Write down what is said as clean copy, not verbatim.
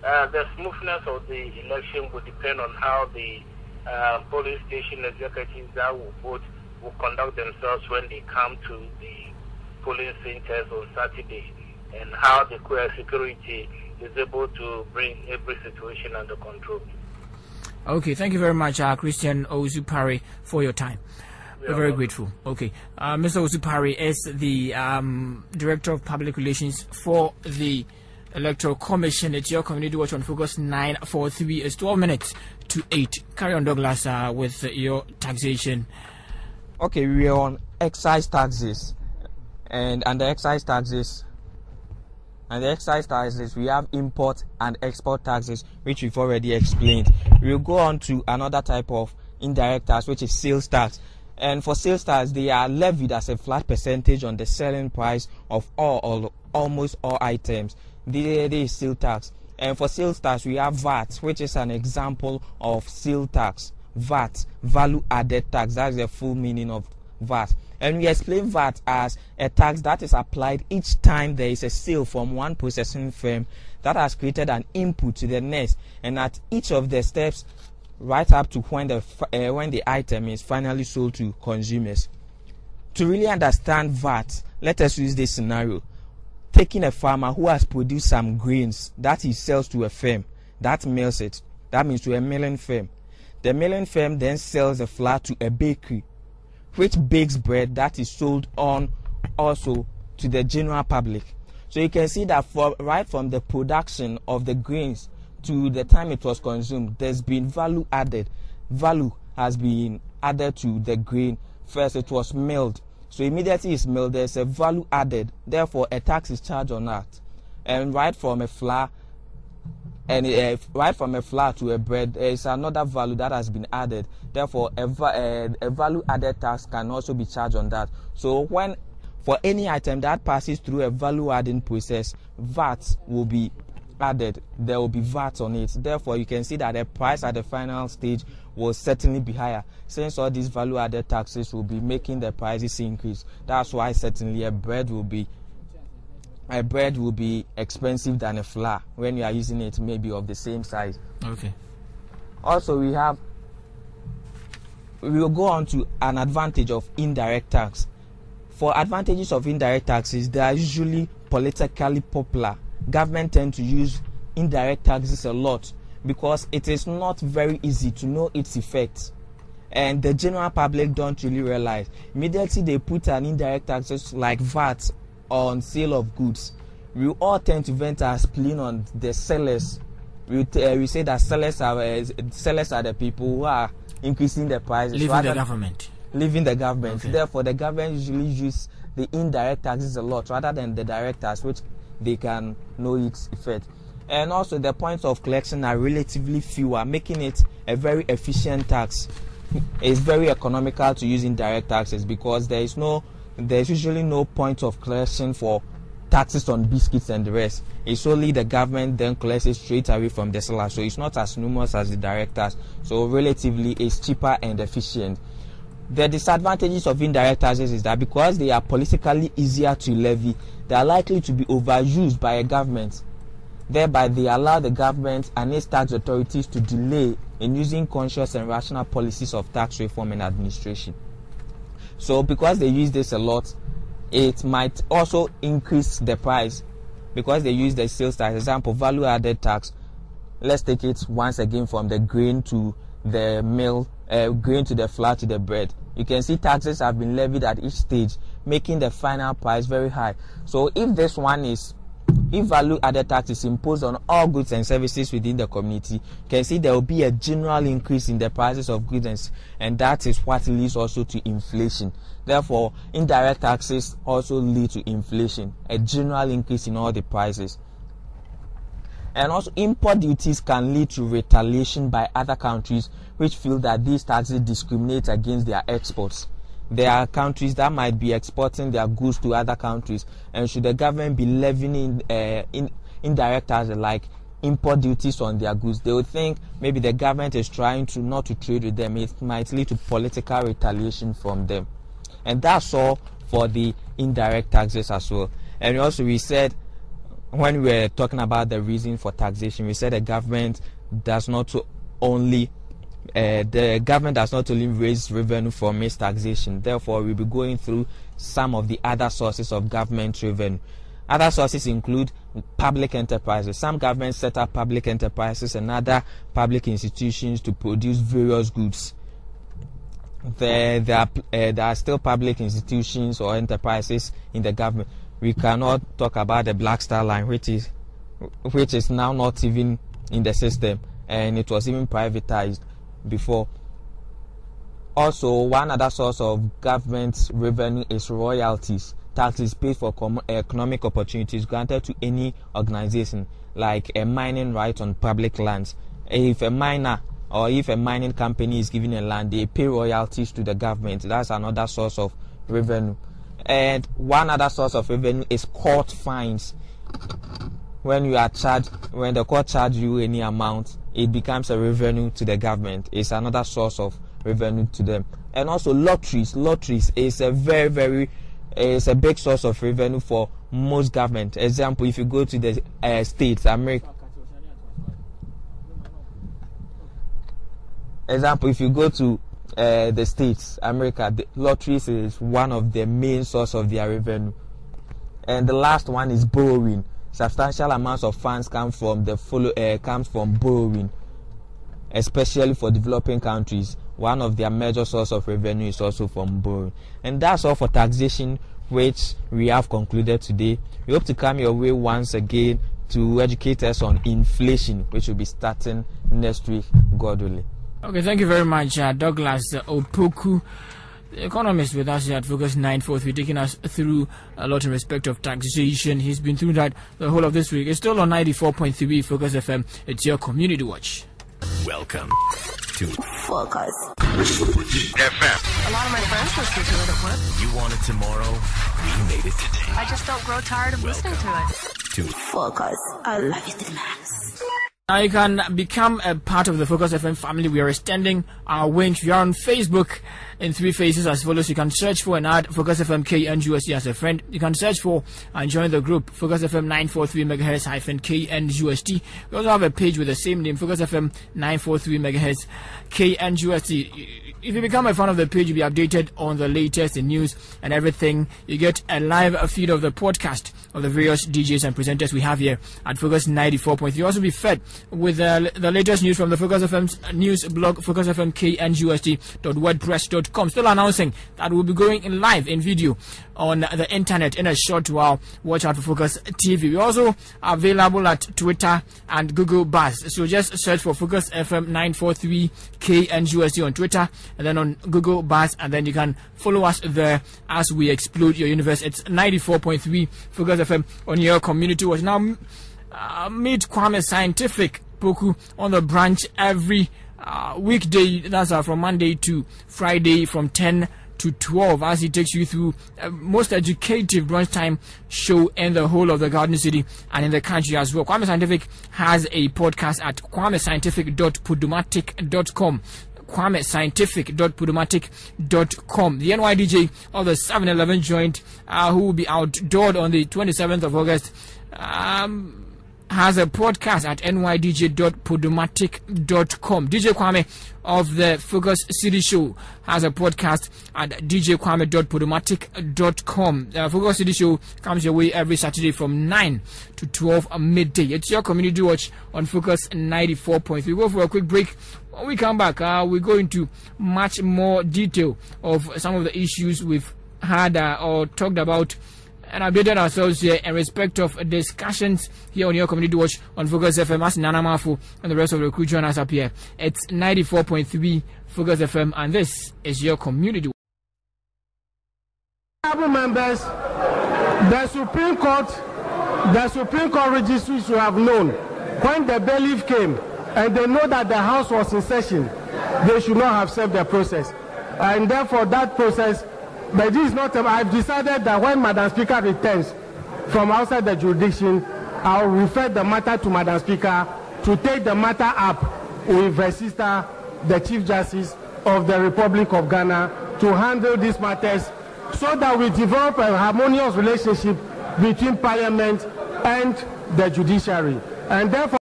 The smoothness of the election will depend on how the polling station executives that will vote will conduct themselves when they come to the polling centers on Saturday, and how the security is able to bring every situation under control. Okay, thank you very much, Christian Owusu-Parry, for your time. We're very grateful. Okay, Mr. Owusu-Parry is the Director of Public Relations for the Electoral Commission. It's your Community Watch on Focus 943. It's 12 minutes to 8. Carry on, Douglas, with your taxation. Okay, we are on excise taxes, and the excise taxes. And the excise taxes, we have import and export taxes, which we've already explained. We'll go on to another type of indirect tax, which is sales tax. And for sales tax, they are levied as a flat percentage on the selling price of almost all items. This is sales tax. And for sales tax, we have VAT, which is an example of sales tax. VAT, value added tax. That's the full meaning of VAT. And we explain VAT as a tax that is applied each time there is a sale from one processing firm that has created an input to the next, and at each of the steps right up to when the item is finally sold to consumers. To really understand VAT, let us use this scenario. Taking a farmer who has produced some grains that he sells to a firm that mills it, that means to a milling firm. The milling firm then sells the flour to a bakery, which bakes bread that is sold on also to the general public. So you can see that right from the production of the grains to the time it was consumed, there's been value added. Value has been added to the grain. First, it was milled. So immediately it's milled, there's a value added. Therefore, a tax is charged on that. And right from a flour, to a bread, there is another value that has been added. Therefore, a value added tax can also be charged on that. So for any item that passes through a value adding process, VAT will be added. There will be VAT on it. Therefore, you can see that the price at the final stage will certainly be higher, since all these value added taxes will be making the prices increase. That's why certainly a bread will be expensive than a flour when you are using it maybe of the same size. Okay. Also, we will go on to an advantage of indirect tax. For advantages of indirect taxes, they are usually politically popular. Government tend to use indirect taxes a lot because it is not very easy to know its effects, and the general public don't really realize. Immediately they put an indirect taxes like VAT on sale of goods, we all tend to vent our spleen on the sellers. We say that sellers are the people who are increasing the prices. Leaving the government. Okay. Therefore, the government usually use the indirect taxes a lot rather than the direct tax, which they can know its effect. And also, the points of collection are relatively fewer, making it a very efficient tax. It's very economical to use indirect taxes because there's usually no point of collection for taxes on biscuits and the rest. It's only the government then collects it straight away from the seller, so it's not as numerous as the direct tax. So relatively, it's cheaper and efficient. The disadvantages of indirect taxes is that because they are politically easier to levy, they are likely to be overused by a government. Thereby, they allow the government and its tax authorities to delay in using conscious and rational policies of tax reform and administration. So because they use this a lot, it might also increase the price because they use the sales tax. Example, value added tax. Let's take it once again from the grain to the mill, grain to the flour to the bread. You can see taxes have been levied at each stage, making the final price very high. So if value added tax is imposed on all goods and services within the community, you can see there will be a general increase in the prices of goods, and that is what leads also to inflation. Therefore, indirect taxes also lead to inflation, a general increase in all the prices. And also, import duties can lead to retaliation by other countries which feel that these taxes discriminate against their exports. There are countries that might be exporting their goods to other countries, and should the government be levying indirect taxes like import duties on their goods, they would think maybe the government is trying to not to trade with them. It might lead to political retaliation from them. And that's all for the indirect taxes as well. And also we said when we were talking about the reason for taxation, we said the government does not only raise revenue from its taxation. Therefore, we'll be going through some of the other sources of government revenue. Other sources include public enterprises. Some governments set up public enterprises and other public institutions to produce various goods. There are still public institutions or enterprises in the government. We cannot talk about the Black Star Line, which is now not even in the system, and it was even privatized before. Also, one other source of government revenue is royalties. Taxes paid for economic opportunities granted to any organization, like a mining right on public lands. If a miner or if a mining company is given a land, they pay royalties to the government. That's another source of revenue. And one other source of revenue is court fines. When the court charges you any amount, it becomes a revenue to the government. It's another source of revenue to them. And also lotteries. Lotteries is a it's a big source of revenue for most government. Example, if you go to the States, America. Example, if you go to the States, America, the lotteries is one of the main source of their revenue. And the last one is borrowing. Substantial amounts of funds comes from borrowing, especially for developing countries. One of their major source of revenue is also from borrowing. And that's all for taxation, which we have concluded today. We hope to come your way once again to educate us on inflation, which will be starting next week, God willing. Okay, thank you very much, Douglas Opoku, the economist with us here at Focus 943, taking us through a lot in respect of taxation. He's been through that the whole of this week. It's still on 94.3 Focus FM. It's your community watch. Welcome to Focus FM. A lot of my friends listen to it at work. You want it tomorrow? We made it today. I just don't grow tired of listening to it. To Focus. I love you to the max. Now you can become a part of the Focus FM family. We are extending our wings. We are on Facebook in 3 phases as follows. You can search for and add Focus FM KNUST as a friend. You can search for and join the group Focus FM 943 MHz KNUST. We also have a page with the same name, Focus FM 943 MHz KNUST. If you become a fan of the page, you'll be updated on the latest in news and everything. You get a live feed of the podcast of the various DJs and presenters we have here at Focus 94.3. You'll also be fed with the latest news from the Focus FM's news blog, focusfmknust.wordpress.com. Still announcing that we'll be going live in video on the internet in a short while. Watch out for Focus TV. We're also available at Twitter and Google Buzz. So just search for Focus FM 943 KNUST on Twitter and then on Google Buzz, and then you can follow us there as we explode your universe. It's 94.3 Focus FM on your community watch. Now, meet Kwame Scientific Poku on the branch every weekday. That's from Monday to Friday from 10 to 12 as he takes you through most educative lunchtime show in the whole of the Garden City and in the country as well. Kwame Scientific has a podcast at kwamescientific.podomatic.com. kwamescientific.podomatic.com. The NYDJ of the 7-Eleven joint, who will be outdoored on the 27th of August, has a podcast at nydj.podomatic.com. DJ Kwame of the Focus City Show has a podcast at djkwame.podomatic.com. Focus City Show comes your way every Saturday from 9 to 12 midday. It's your community watch on Focus 94.3. We go for a quick break. When we come back, we go into much more detail of some of the issues we've had or talked about and updated ourselves here in respect of discussions here on your community watch on Focus FM. As Nana Mafu and the rest of the crew join us up here. It's 94.3 Focus FM, and this is your community watch. Members, the Supreme Court registries should have known when the bailiff came and they know that the House was in session, they should not have served the process. And therefore that process, but this is not, I've decided that when Madam Speaker returns from outside the jurisdiction, I'll refer the matter to Madam Speaker to take the matter up with her sister, the Chief Justice of the Republic of Ghana, to handle these matters so that we develop a harmonious relationship between Parliament and the judiciary. And therefore,